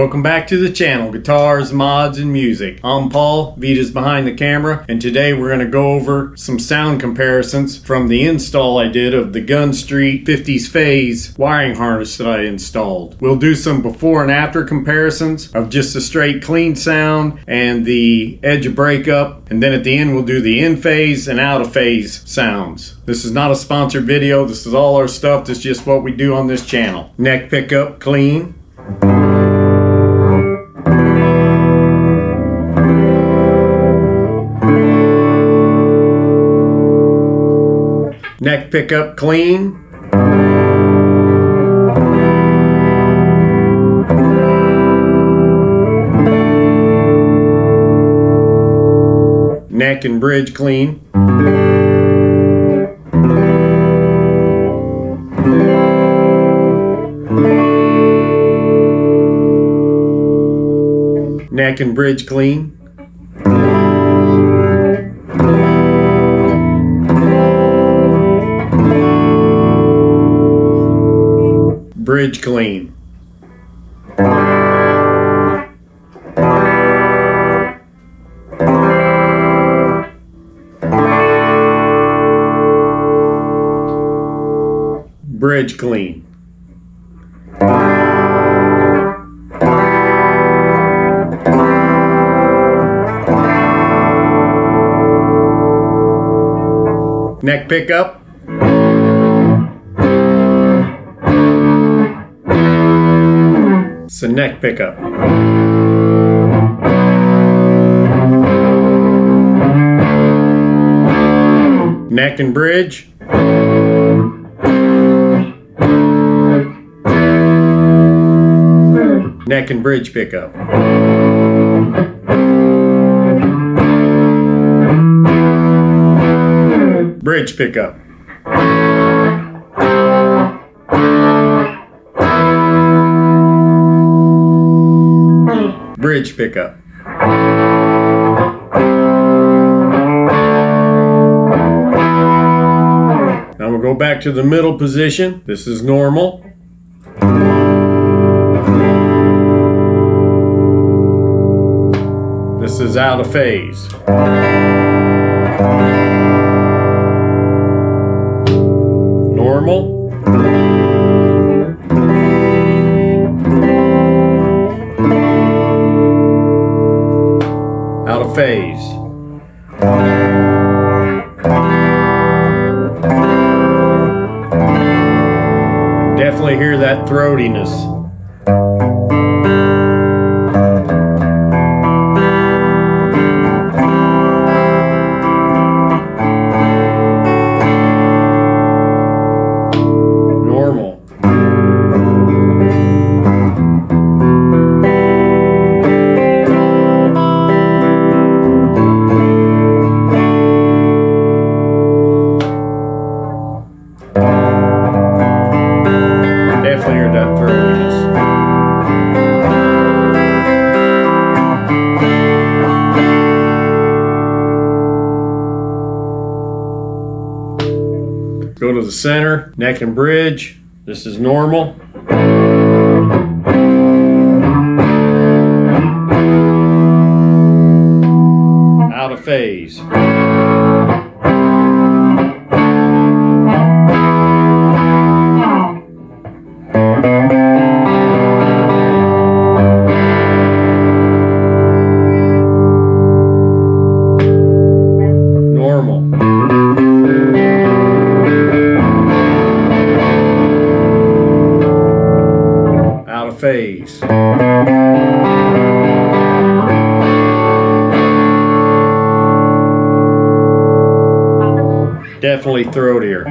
Welcome back to the channel, Guitars, Mods, and Music. I'm Paul, Vita's behind the camera, and today we're going to go over some sound comparisons from the install I did of the Gunstreet 50's phase wiring harness that I installed. We'll do some before and after comparisons of just a straight clean sound and the edge of breakup, and then at the end we'll do the in phase and out of phase sounds. This is not a sponsored video, this is all our stuff, this is just what we do on this channel. Neck pickup, clean. Neck pickup, clean. Neck and bridge, clean. Neck and bridge, clean. Bridge, clean. Bridge, clean. Neck pickup. It's a neck pickup. Neck and bridge. Neck and bridge pickup. Bridge pickup. Bridge pickup. Now we'll go back to the middle position. This is normal. This is out of phase. Normal. Out of phase. Definitely hear that throatiness. Normal. Definitely hear that throatiness. Go to the center, neck and bridge. This is normal. Out of phase. Normal. Out of phase. Definitely throatier.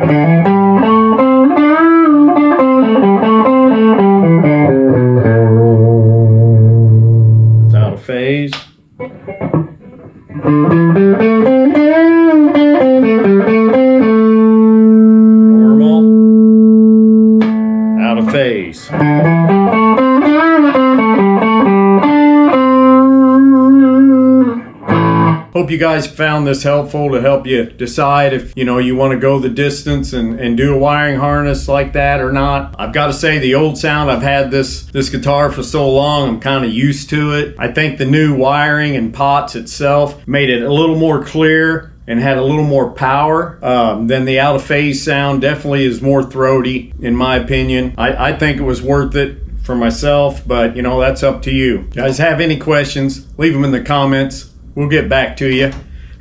It's out of phase. Normal. Out of phase. Hope you guys found this helpful to help you decide if you want to go the distance and do a wiring harness like that or not. I've got to say, the old sound, I've had this guitar for so long, I'm kind of used to it. I think the new wiring and pots itself made it a little more clear and had a little more power than the out of phase sound. Definitely is more throaty, in my opinion. I think it was worth it for myself, but that's up to you. Guys, have any questions, leave them in the comments. We'll get back to you.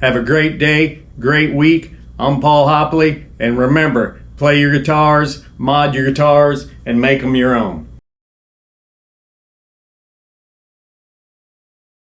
Have a great day, great week. I'm Paul Hopley, and remember, play your guitars, mod your guitars, and make them your own.